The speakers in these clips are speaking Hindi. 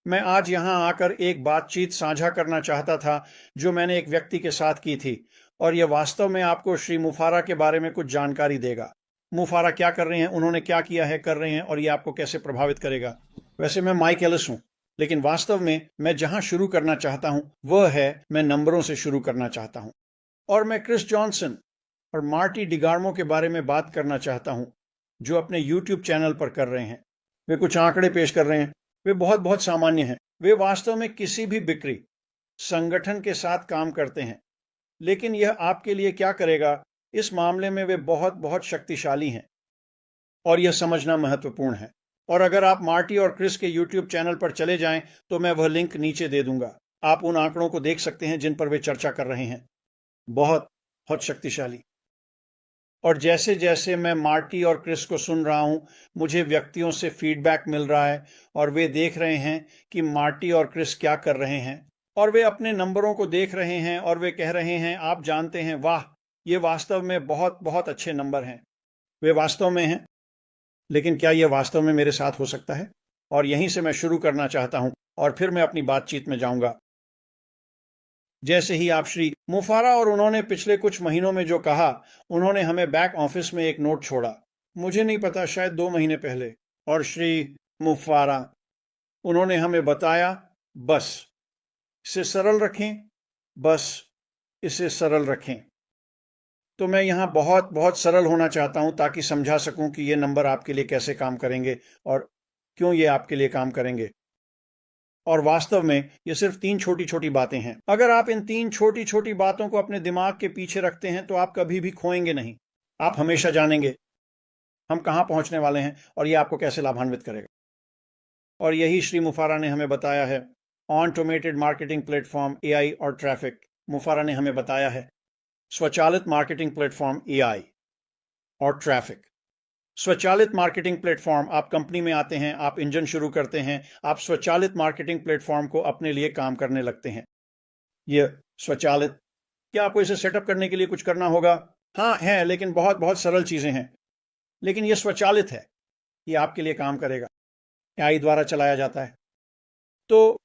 मैं आज यहाँ आकर एक बातचीत साझा करना चाहता था जो मैंने एक व्यक्ति के साथ की थी, और यह वास्तव में आपको श्री मुफारा के बारे में कुछ जानकारी देगा। मुफारा क्या कर रहे हैं, उन्होंने क्या किया है, कर रहे हैं, और यह आपको कैसे प्रभावित करेगा। वैसे मैं माइक एलिस हूँ, लेकिन वास्तव में मैं जहां शुरू करना चाहता हूं वह है, मैं नंबरों से शुरू करना चाहता हूं। और मैं क्रिस जॉनसन और मार्टी डिगार्मो के बारे में बात करना चाहता हूं, जो अपने YouTube चैनल पर कर रहे हैं। वे कुछ आंकड़े पेश कर रहे हैं। वे बहुत बहुत सामान्य हैं। वे वास्तव में किसी भी बिक्री संगठन के साथ काम करते हैं, लेकिन यह आपके लिए क्या करेगा, इस मामले में वे बहुत बहुत शक्तिशाली हैं, और यह समझना महत्वपूर्ण है। और अगर आप मार्टी और क्रिस के YouTube चैनल पर चले जाएं तो मैं वह लिंक नीचे दे दूंगा। आप उन आंकड़ों को देख सकते हैं जिन पर वे चर्चा कर रहे हैं। बहुत बहुत शक्तिशाली। और जैसे जैसे मैं मार्टी और क्रिस को सुन रहा हूं, मुझे व्यक्तियों से फीडबैक मिल रहा है, और वे देख रहे हैं कि मार्टी और क्रिस क्या कर रहे हैं, और वे अपने नंबरों को देख रहे हैं, और वे कह रहे हैं, आप जानते हैं, वाह, ये वास्तव में बहुत बहुत अच्छे नंबर हैं। वे वास्तव में हैं, लेकिन क्या यह वास्तव में मेरे साथ हो सकता है? और यहीं से मैं शुरू करना चाहता हूं, और फिर मैं अपनी बातचीत में जाऊंगा। जैसे ही आप श्री मुफारा और उन्होंने पिछले कुछ महीनों में जो कहा, उन्होंने हमें बैक ऑफिस में एक नोट छोड़ा, मुझे नहीं पता, शायद 2 महीने पहले। और श्री मुफारा, उन्होंने हमें बताया, बस इसे सरल रखें, बस इसे सरल रखें। तो मैं यहाँ बहुत बहुत सरल होना चाहता हूँ ताकि समझा सकूं कि ये नंबर आपके लिए कैसे काम करेंगे और क्यों ये आपके लिए काम करेंगे। और वास्तव में ये सिर्फ 3 छोटी छोटी बातें हैं। अगर आप इन 3 छोटी छोटी बातों को अपने दिमाग के पीछे रखते हैं तो आप कभी भी खोएंगे नहीं। आप हमेशा जानेंगे हम कहाँ पहुंचने वाले हैं और ये आपको कैसे लाभान्वित करेगा। और यही श्री मुफारा ने हमें बताया है। ऑटोमेटेड मार्केटिंग प्लेटफॉर्म, AI और ट्रैफिक। मुफारा ने हमें बताया है स्वचालित मार्केटिंग प्लेटफॉर्म, AI और ट्रैफिक। स्वचालित मार्केटिंग प्लेटफॉर्म, आप कंपनी में आते हैं, आप इंजन शुरू करते हैं, आप स्वचालित मार्केटिंग प्लेटफॉर्म को अपने लिए काम करने लगते हैं। यह स्वचालित, क्या आपको इसे सेटअप करने के लिए कुछ करना होगा? हाँ है, लेकिन बहुत बहुत सरल चीजें हैं। लेकिन यह स्वचालित है, यह आपके लिए काम करेगा, AI द्वारा चलाया जाता है। तो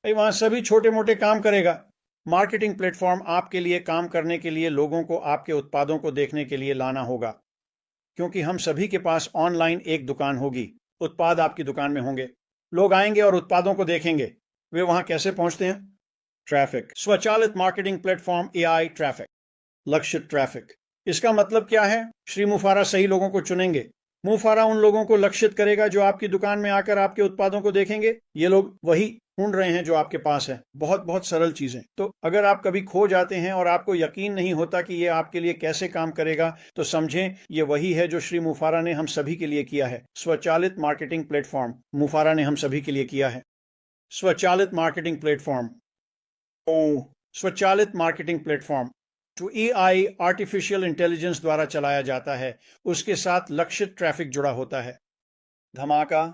वहां सभी छोटे मोटे काम करेगा। मार्केटिंग प्लेटफॉर्म आपके लिए काम करने के लिए लोगों को आपके उत्पादों को देखने के लिए लाना होगा, क्योंकि हम सभी के पास ऑनलाइन एक दुकान होगी। उत्पाद आपकी दुकान में होंगे, लोग आएंगे और उत्पादों को देखेंगे। वे वहां कैसे पहुंचते हैं? ट्रैफिक। स्वचालित मार्केटिंग प्लेटफॉर्म, AI, ट्रैफिक, लक्षित ट्रैफिक। इसका मतलब क्या है? श्री मुफारा सही लोगों को चुनेंगे। मुफारा उन लोगों को लक्षित करेगा जो आपकी दुकान में आकर आपके उत्पादों को देखेंगे। ये लोग वही ढूंढ रहे हैं जो आपके पास है। बहुत बहुत सरल चीजें। तो अगर आप कभी खो जाते हैं और आपको यकीन नहीं होता कि ये आपके लिए कैसे काम करेगा, तो समझें ये वही है जो श्री मुफारा ने हम सभी के लिए किया है। स्वचालित मार्केटिंग प्लेटफॉर्म मुफारा ने हम सभी के लिए किया है। स्वचालित मार्केटिंग प्लेटफॉर्म, स्वचालित मार्केटिंग प्लेटफॉर्म जो AI, आर्टिफिशियल इंटेलिजेंस द्वारा चलाया जाता है, उसके साथ लक्षित ट्रैफिक जुड़ा होता है। धमाका,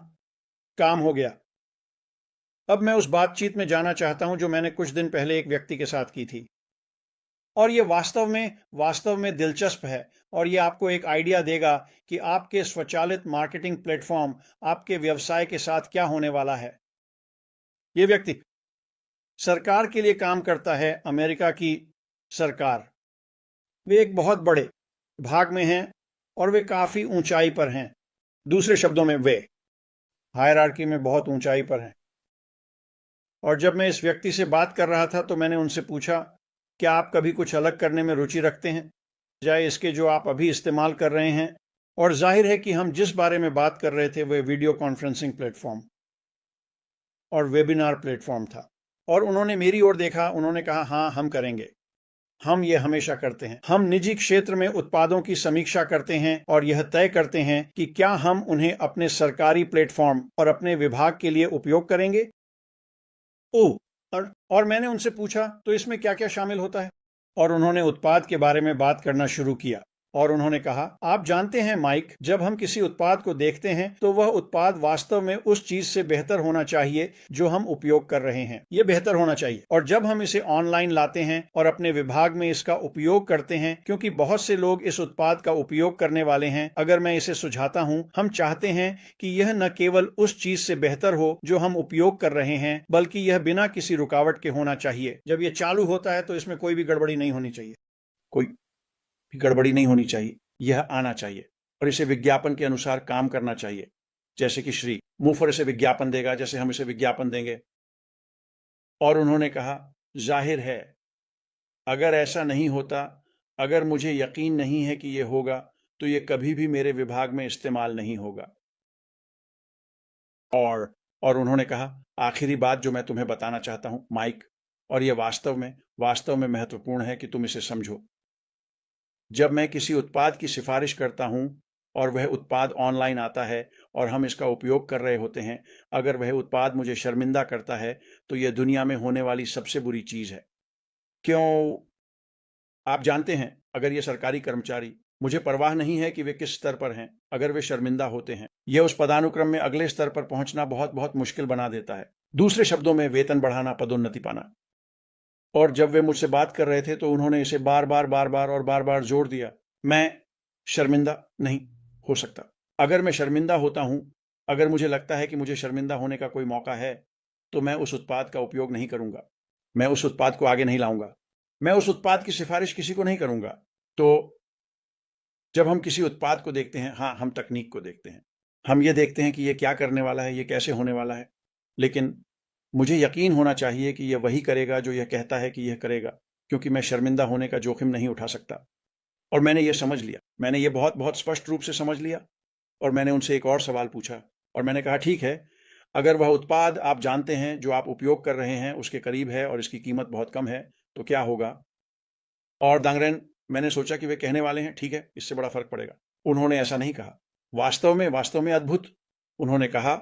काम हो गया। अब मैं उस बातचीत में जाना चाहता हूं जो मैंने कुछ दिन पहले एक व्यक्ति के साथ की थी, और यह वास्तव में दिलचस्प है, और यह आपको एक आइडिया देगा कि आपके स्वचालित मार्केटिंग प्लेटफॉर्म आपके व्यवसाय के साथ क्या होने वाला है। यह व्यक्ति सरकार के लिए काम करता है, अमेरिका की सरकार। वे एक बहुत बड़े भाग में हैं और वे काफी ऊंचाई पर हैं। दूसरे शब्दों में वे हायरार्की में बहुत ऊंचाई पर हैं। और जब मैं इस व्यक्ति से बात कर रहा था तो मैंने उनसे पूछा, क्या आप कभी कुछ अलग करने में रुचि रखते हैं बजाय इसके जो आप अभी इस्तेमाल कर रहे हैं? और जाहिर है कि हम जिस बारे में बात कर रहे थे वह वीडियो कॉन्फ्रेंसिंग प्लेटफॉर्म और वेबिनार प्लेटफॉर्म था। और उन्होंने मेरी ओर देखा, उन्होंने कहा, हाँ, हम करेंगे। हम ये हमेशा करते हैं। हम निजी क्षेत्र में उत्पादों की समीक्षा करते हैं और यह तय करते हैं कि क्या हम उन्हें अपने सरकारी प्लेटफॉर्म और अपने विभाग के लिए उपयोग करेंगे। और मैंने उनसे पूछा, तो इसमें क्या क्या शामिल होता है? और उन्होंने उत्पाद के बारे में बात करना शुरू किया, और उन्होंने कहा, आप जानते हैं माइक, जब हम किसी उत्पाद को देखते हैं तो वह उत्पाद वास्तव में उस चीज से बेहतर होना चाहिए जो हम उपयोग कर रहे हैं। यह बेहतर होना चाहिए। और जब हम इसे ऑनलाइन लाते हैं और अपने विभाग में इसका उपयोग करते हैं, क्योंकि बहुत से लोग इस उत्पाद का उपयोग करने वाले हैं, अगर मैं इसे सुझाता हूं, हम चाहते हैं कि यह न केवल उस चीज से बेहतर हो जो हम उपयोग कर रहे हैं, बल्कि यह बिना किसी रुकावट के होना चाहिए। जब यह चालू होता है तो इसमें कोई भी गड़बड़ी नहीं होनी चाहिए, कोई भी गड़बड़ी नहीं होनी चाहिए। यह आना चाहिए और इसे विज्ञापन के अनुसार काम करना चाहिए, जैसे कि श्री मुफर इसे विज्ञापन देगा, जैसे हम इसे विज्ञापन देंगे। और उन्होंने कहा, जाहिर है अगर ऐसा नहीं होता, अगर मुझे यकीन नहीं है कि यह होगा, तो यह कभी भी मेरे विभाग में इस्तेमाल नहीं होगा। और उन्होंने कहा, आखिरी बात जो मैं तुम्हें बताना चाहता हूं माइक, और यह वास्तव में महत्वपूर्ण है कि तुम इसे समझो। जब मैं किसी उत्पाद की सिफारिश करता हूं और वह उत्पाद ऑनलाइन आता है और हम इसका उपयोग कर रहे होते हैं, अगर वह उत्पाद मुझे शर्मिंदा करता है तो यह दुनिया में होने वाली सबसे बुरी चीज है। क्यों? आप जानते हैं, अगर ये सरकारी कर्मचारी, मुझे परवाह नहीं है कि वे किस स्तर पर हैं, अगर वे शर्मिंदा होते हैं, यह उस पदानुक्रम में अगले स्तर पर पहुंचना बहुत बहुत मुश्किल बना देता है। दूसरे शब्दों में, वेतन बढ़ाना, पदोन्नति पाना। और जब वे मुझसे बात कर रहे थे तो उन्होंने इसे बार बार जोर दिया, मैं शर्मिंदा नहीं हो सकता। अगर मैं शर्मिंदा होता हूं, अगर मुझे लगता है कि मुझे शर्मिंदा होने का कोई मौका है, तो मैं उस उत्पाद का उपयोग नहीं करूंगा, मैं उस उत्पाद को आगे नहीं लाऊंगा, मैं उस उत्पाद की सिफारिश किसी को नहीं करूंगा। तो जब हम किसी उत्पाद को देखते हैं, हाँ, हम तकनीक को देखते हैं, हम ये देखते हैं कि ये क्या करने वाला है, ये कैसे होने वाला है, लेकिन मुझे यकीन होना चाहिए कि यह वही करेगा जो यह कहता है कि यह करेगा, क्योंकि मैं शर्मिंदा होने का जोखिम नहीं उठा सकता। और मैंने ये समझ लिया, मैंने ये बहुत बहुत स्पष्ट रूप से समझ लिया। और मैंने उनसे एक और सवाल पूछा और मैंने कहा, ठीक है, अगर वह उत्पाद आप जानते हैं जो आप उपयोग कर रहे हैं उसके करीब है और इसकी कीमत बहुत कम है, तो क्या होगा? और दांगरेन, मैंने सोचा कि वे कहने वाले हैं, ठीक है, इससे बड़ा फर्क पड़ेगा। उन्होंने ऐसा नहीं कहा। वास्तव में अद्भुत। उन्होंने कहा,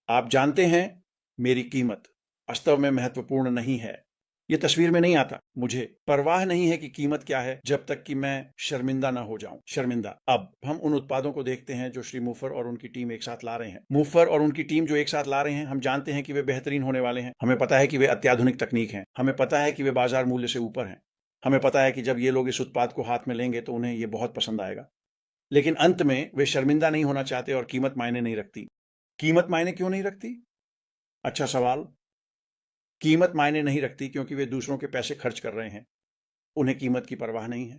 आप जानते हैं, मेरी कीमत वास्तव में महत्वपूर्ण नहीं है। यह तस्वीर में नहीं आता। मुझे परवाह नहीं है कि कीमत क्या है, जब तक कि मैं शर्मिंदा ना हो जाऊं। शर्मिंदा। अब हम उन उत्पादों को देखते हैं जो श्री मुफर और उनकी टीम एक साथ ला रहे हैं। मुफर और उनकी टीम जो एक साथ ला रहे हैं, हम जानते हैं कि वे बेहतरीन होने वाले हैं। हमें पता है कि वे अत्याधुनिक तकनीक हैं। हमें पता है कि वे बाजार मूल्य से ऊपर हैं। हमें पता है कि जब ये लोग इस उत्पाद को हाथ में लेंगे तो उन्हें ये बहुत पसंद आएगा। लेकिन अंत में वे शर्मिंदा नहीं होना चाहते और कीमत मायने नहीं रखती। कीमत मायने क्यों नहीं रखती? अच्छा सवाल। कीमत मायने नहीं रखती क्योंकि वे दूसरों के पैसे खर्च कर रहे हैं। उन्हें कीमत की परवाह नहीं है।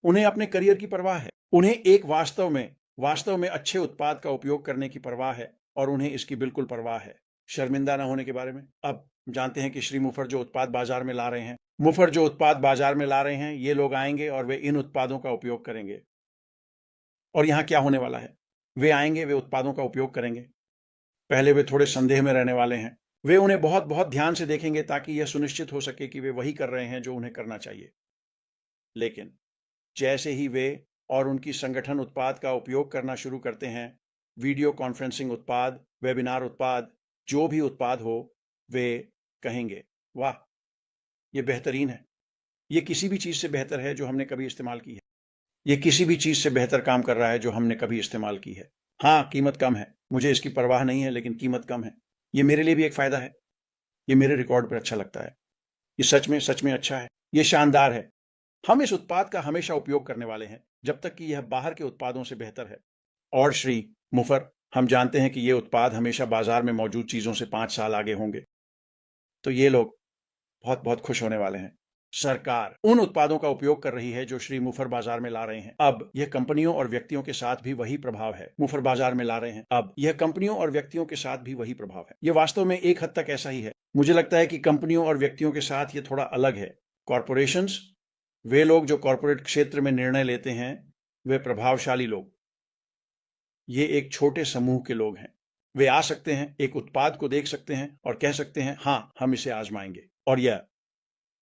उन्हें अपने करियर की परवाह है। उन्हें एक वास्तव में अच्छे उत्पाद का उपयोग करने की परवाह है और उन्हें इसकी बिल्कुल परवाह है, शर्मिंदा न होने के बारे में। अब जानते हैं कि श्री मुफर जो उत्पाद बाजार में ला रहे हैं, ये लोग आएंगे और वे इन उत्पादों का उपयोग करेंगे। और यहां क्या होने वाला है? वे आएंगे, वे उत्पादों का उपयोग करेंगे। पहले वे थोड़े संदेह में रहने वाले हैं। वे उन्हें बहुत बहुत ध्यान से देखेंगे ताकि यह सुनिश्चित हो सके कि वे वही कर रहे हैं जो उन्हें करना चाहिए। लेकिन जैसे ही वे और उनकी संगठन उत्पाद का उपयोग करना शुरू करते हैं, वीडियो कॉन्फ्रेंसिंग उत्पाद, वेबिनार उत्पाद, जो भी उत्पाद हो, वे कहेंगे, वाह, यह बेहतरीन है। यह किसी भी चीज से बेहतर है जो हमने कभी इस्तेमाल की है। यह किसी भी चीज से बेहतर काम कर रहा है जो हमने कभी इस्तेमाल की है। हाँ, कीमत कम है, मुझे इसकी परवाह नहीं है, लेकिन कीमत कम है। यह मेरे लिए भी एक फायदा है। यह मेरे रिकॉर्ड पर अच्छा लगता है। यह सच में अच्छा है। यह शानदार है। हम इस उत्पाद का हमेशा उपयोग करने वाले हैं जब तक कि यह बाहर के उत्पादों से बेहतर है। और श्री मुफर, हम जानते हैं कि यह उत्पाद हमेशा बाजार में मौजूद चीजों से 5 साल आगे होंगे। तो ये लोग बहुत बहुत खुश होने वाले हैं। सरकार उन उत्पादों का उपयोग कर रही है जो श्री मुफर बाजार में ला रहे हैं। अब यह कंपनियों और व्यक्तियों के साथ भी वही प्रभाव है। मुफर बाजार में ला रहे हैं, अब यह कंपनियों और व्यक्तियों के साथ भी वही प्रभाव है। यह वास्तव में एक हद तक ऐसा ही है। मुझे लगता है कि कंपनियों और व्यक्तियों के साथ यह थोड़ा अलग है। कॉरपोरेशंस, वे लोग जो कॉरपोरेट क्षेत्र में निर्णय लेते हैं, वे प्रभावशाली लोग। ये एक छोटे समूह के लोग हैं। वे आ सकते हैं, एक उत्पाद को देख सकते हैं और कह सकते हैं, हाँ, हम इसे आजमाएंगे। और यह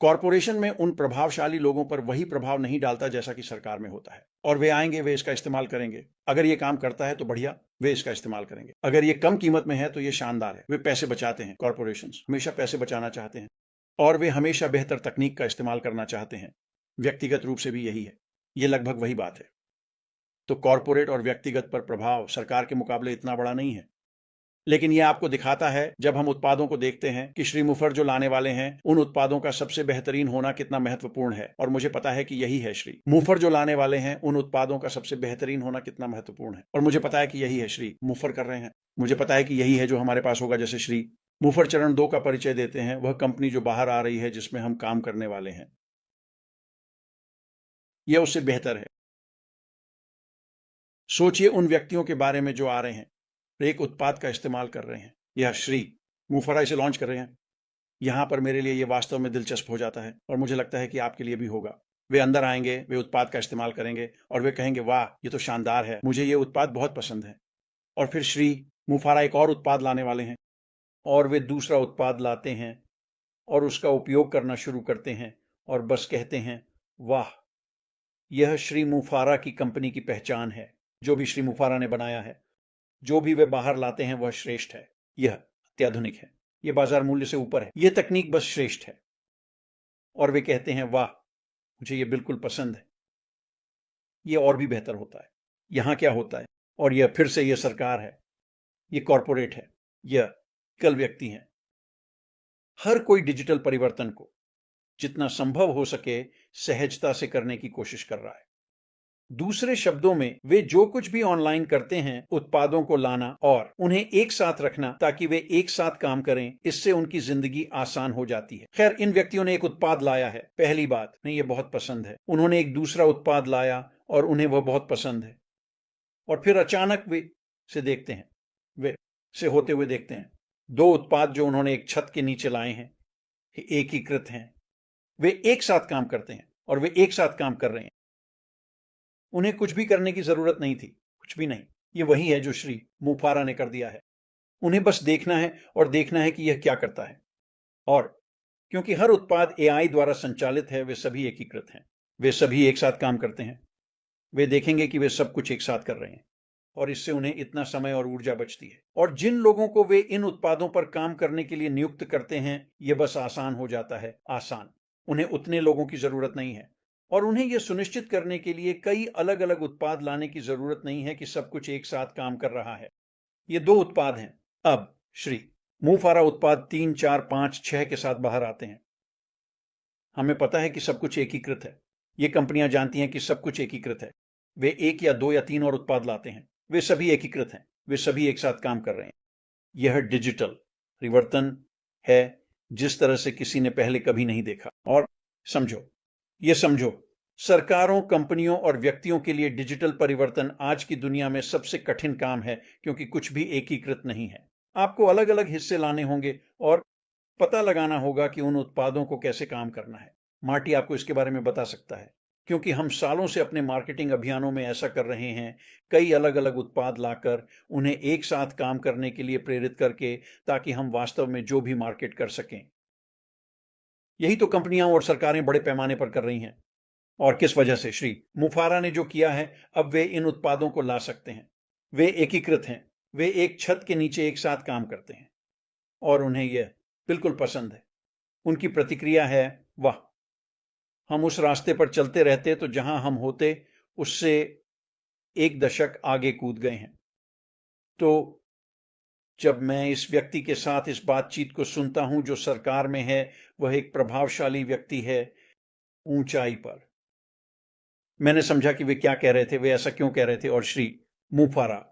कॉरपोरेशन में उन प्रभावशाली लोगों पर वही प्रभाव नहीं डालता जैसा कि सरकार में होता है। और वे आएंगे, वे इसका इस्तेमाल करेंगे। अगर ये काम करता है तो बढ़िया, वे इसका इस्तेमाल करेंगे। अगर ये कम कीमत में है तो ये शानदार है। वे पैसे बचाते हैं। कॉरपोरेशंस हमेशा पैसे बचाना चाहते हैं और वे हमेशा बेहतर तकनीक का इस्तेमाल करना चाहते हैं। व्यक्तिगत रूप से भी यही है। ये लगभग वही बात है। तो कॉरपोरेट और व्यक्तिगत पर प्रभाव सरकार के मुकाबले इतना बड़ा नहीं है। लेकिन यह आपको दिखाता है, जब हम उत्पादों को देखते हैं, कि श्री मुफर जो लाने वाले हैं, उन उत्पादों का सबसे बेहतरीन होना कितना महत्वपूर्ण है। और मुझे पता है कि यही है श्री मुफर जो लाने वाले हैं, उन उत्पादों का सबसे बेहतरीन होना कितना महत्वपूर्ण है। और मुझे पता है कि यही है श्री मुफर कर रहे हैं। मुझे पता है कि यही है जो हमारे पास होगा। जैसे श्री मुफर चरण 2 का परिचय देते हैं, वह कंपनी जो बाहर आ रही है, जिसमें हम काम करने वाले हैं, यह उससे बेहतर है। सोचिए उन व्यक्तियों के बारे में जो आ रहे हैं, एक उत्पाद का इस्तेमाल कर रहे हैं। यह श्री मुफरा इसे लॉन्च कर रहे हैं। यहां पर मेरे लिए यह वास्तव में दिलचस्प हो जाता है, और मुझे लगता है कि आपके लिए भी होगा। वे अंदर आएंगे, वे उत्पाद का इस्तेमाल करेंगे, और वे कहेंगे, वाह, ये तो शानदार है, मुझे ये उत्पाद बहुत पसंद है। और फिर श्री मुफारा एक और उत्पाद लाने वाले हैं, और वे दूसरा उत्पाद लाते हैं और उसका उपयोग करना शुरू करते हैं, और बस कहते हैं, वाह, यह श्री मुफारा की कंपनी की पहचान है। जो भी श्री मुफारा ने बनाया है, जो भी वे बाहर लाते हैं, वह श्रेष्ठ है। यह अत्याधुनिक है, यह बाजार मूल्य से ऊपर है, यह तकनीक बस श्रेष्ठ है। और वे कहते हैं, वाह, मुझे यह बिल्कुल पसंद है, यह और भी बेहतर होता है। यहां क्या होता है? और यह फिर से यह सरकार है, यह कॉरपोरेट है, यह एकल व्यक्ति है। हर कोई डिजिटल परिवर्तन को जितना संभव हो सके सहजता से करने की कोशिश कर रहा है। दूसरे शब्दों में, वे जो कुछ भी ऑनलाइन करते हैं, उत्पादों को लाना और उन्हें एक साथ रखना ताकि वे एक साथ काम करें, इससे उनकी जिंदगी आसान हो जाती है। खैर, इन व्यक्तियों ने एक उत्पाद लाया है। पहली बात, नहीं, ये बहुत पसंद है। उन्होंने एक दूसरा उत्पाद लाया और उन्हें वह बहुत पसंद है। और फिर अचानक वे से देखते हैं, वे से होते हुए देखते हैं, 2 उत्पाद जो उन्होंने एक छत के नीचे लाए हैं, एकीकृत हैं। वे एक साथ काम करते हैं और वे एक साथ काम कर रहे हैं। उन्हें कुछ भी करने की जरूरत नहीं थी, कुछ भी नहीं। ये वही है जो श्री मुफारा ने कर दिया है। उन्हें बस देखना है और देखना है कि यह क्या करता है। और क्योंकि हर उत्पाद एआई द्वारा संचालित है, वे सभी एकीकृत हैं, वे सभी एक साथ काम करते हैं। वे देखेंगे कि वे सब कुछ एक साथ कर रहे हैं, और इससे उन्हें इतना समय और ऊर्जा बचती है। और जिन लोगों को वे इन उत्पादों पर काम करने के लिए नियुक्त करते हैं, यह बस आसान हो जाता है। आसान। उन्हें उतने लोगों की जरूरत नहीं है, और उन्हें यह सुनिश्चित करने के लिए कई अलग अलग उत्पाद लाने की जरूरत नहीं है कि सब कुछ एक साथ काम कर रहा है। ये 2 उत्पाद हैं। अब श्री मुफारा उत्पाद 3, 4, 5, 6 के साथ बाहर आते हैं। हमें पता है कि सब कुछ एकीकृत है। ये कंपनियां जानती हैं कि सब कुछ एकीकृत है। वे 1 या 2 या 3 और उत्पाद लाते हैं, वे सभी एकीकृत हैं, वे सभी एक साथ काम कर रहे हैं। यह डिजिटल परिवर्तन है जिस तरह से किसी ने पहले कभी नहीं देखा। और समझो, सरकारों, कंपनियों और व्यक्तियों के लिए डिजिटल परिवर्तन आज की दुनिया में सबसे कठिन काम है, क्योंकि कुछ भी एकीकृत नहीं है। आपको अलग अलग हिस्से लाने होंगे और पता लगाना होगा कि उन उत्पादों को कैसे काम करना है। मार्टी आपको इसके बारे में बता सकता है, क्योंकि हम सालों से अपने मार्केटिंग अभियानों में ऐसा कर रहे हैं, कई अलग अलग उत्पाद लाकर उन्हें एक साथ काम करने के लिए प्रेरित करके, ताकि हम वास्तव में जो भी मार्केट कर सकें। यही तो कंपनियां और सरकारें बड़े पैमाने पर कर रही हैं। और किस वजह से? श्री मुफारा ने जो किया है, अब वे इन उत्पादों को ला सकते हैं। वे एकीकृत हैं, वे एक छत के नीचे एक साथ काम करते हैं, और उन्हें यह बिल्कुल पसंद है। उनकी प्रतिक्रिया है, वाह, हम उस रास्ते पर चलते रहते तो जहां हम होते उससे 1 दशक आगे कूद गए हैं। तो जब मैं इस व्यक्ति के साथ इस बातचीत को सुनता हूं जो सरकार में है, वह एक प्रभावशाली व्यक्ति है ऊंचाई पर। मैंने समझा कि वे क्या कह रहे थे, वे ऐसा क्यों कह रहे थे। और श्री मुफारा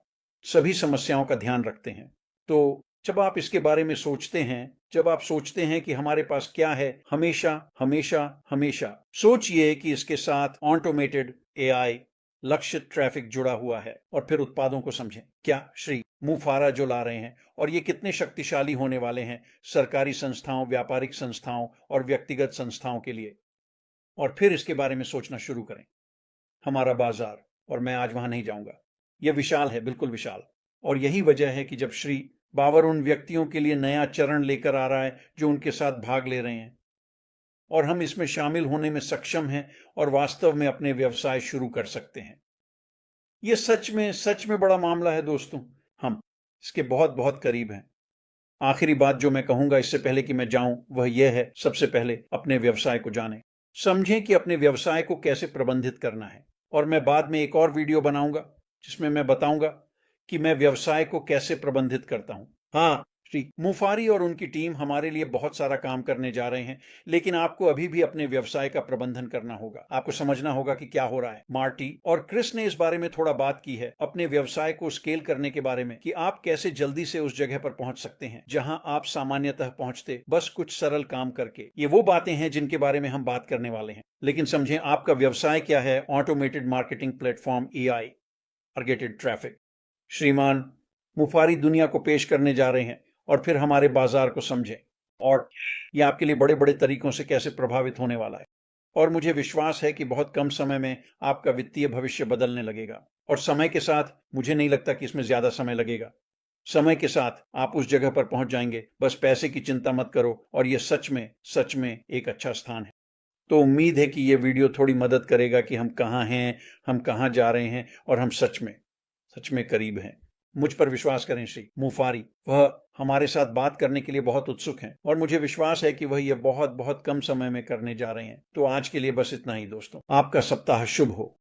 सभी समस्याओं का ध्यान रखते हैं। तो जब आप इसके बारे में सोचते हैं, जब आप सोचते हैं कि हमारे पास क्या है, हमेशा हमेशा हमेशा सोचिए कि इसके साथ ऑटोमेटेड एआई, लक्षित ट्रैफिक जुड़ा हुआ है। और फिर उत्पादों को समझें, क्या श्री मुफारा जो ला रहे हैं, और ये कितने शक्तिशाली होने वाले हैं सरकारी संस्थाओं, व्यापारिक संस्थाओं और व्यक्तिगत संस्थाओं के लिए। और फिर इसके बारे में सोचना शुरू करें। हमारा बाजार, और मैं आज वहां नहीं जाऊंगा, यह विशाल है, बिल्कुल विशाल। और यही वजह है कि जब श्री बावर उन व्यक्तियों के लिए नया चरण लेकर आ रहा है जो उनके साथ भाग ले रहे हैं, और हम इसमें शामिल होने में सक्षम हैं और वास्तव में अपने व्यवसाय शुरू कर सकते हैं। यह सच में बड़ा मामला है दोस्तों। हम इसके बहुत बहुत करीब हैं। आखिरी बात जो मैं कहूंगा इससे पहले कि मैं जाऊं, वह यह है, सबसे पहले अपने व्यवसाय को जानें। समझें कि अपने व्यवसाय को कैसे प्रबंधित करना है, और मैं बाद में एक और वीडियो बनाऊंगा जिसमें मैं बताऊंगा कि मैं व्यवसाय को कैसे प्रबंधित करता हूं। हाँ, श्री मुफारी और उनकी टीम हमारे लिए बहुत सारा काम करने जा रहे हैं, लेकिन आपको अभी भी अपने व्यवसाय का प्रबंधन करना होगा। आपको समझना होगा कि क्या हो रहा है। मार्टी और क्रिस ने इस बारे में थोड़ा बात की है, अपने व्यवसाय को स्केल करने के बारे में, कि आप कैसे जल्दी से उस जगह पर पहुंच सकते हैं जहां आप सामान्यतः पहुंचते बस कुछ सरल काम करके। ये वो बातें हैं जिनके बारे में हम बात करने वाले हैं। लेकिन समझें, आपका व्यवसाय क्या है। Automated marketing platform, AI, targeted traffic. श्रीमान मुफारी दुनिया को पेश करने जा रहे हैं और फिर हमारे बाजार को समझें और ये आपके लिए बड़े बड़े तरीकों से कैसे प्रभावित होने वाला है। और मुझे विश्वास है कि बहुत कम समय में आपका वित्तीय भविष्य बदलने लगेगा। और समय के साथ मुझे नहीं लगता कि इसमें ज्यादा समय लगेगा। समय के साथ आप उस जगह पर पहुंच जाएंगे। बस पैसे की चिंता मत करो और यह सच में एक अच्छा स्थान है। तो उम्मीद है कि यह वीडियो थोड़ी मदद करेगा कि हम कहाँ हैं, हम कहाँ जा रहे हैं और हम सच में करीब हैं। मुझ पर विश्वास करें श्री मुफारी, वह हमारे साथ बात करने के लिए बहुत उत्सुक हैं और मुझे विश्वास है कि वह यह बहुत बहुत कम समय में करने जा रहे हैं। तो आज के लिए बस इतना ही दोस्तों। आपका सप्ताह शुभ हो।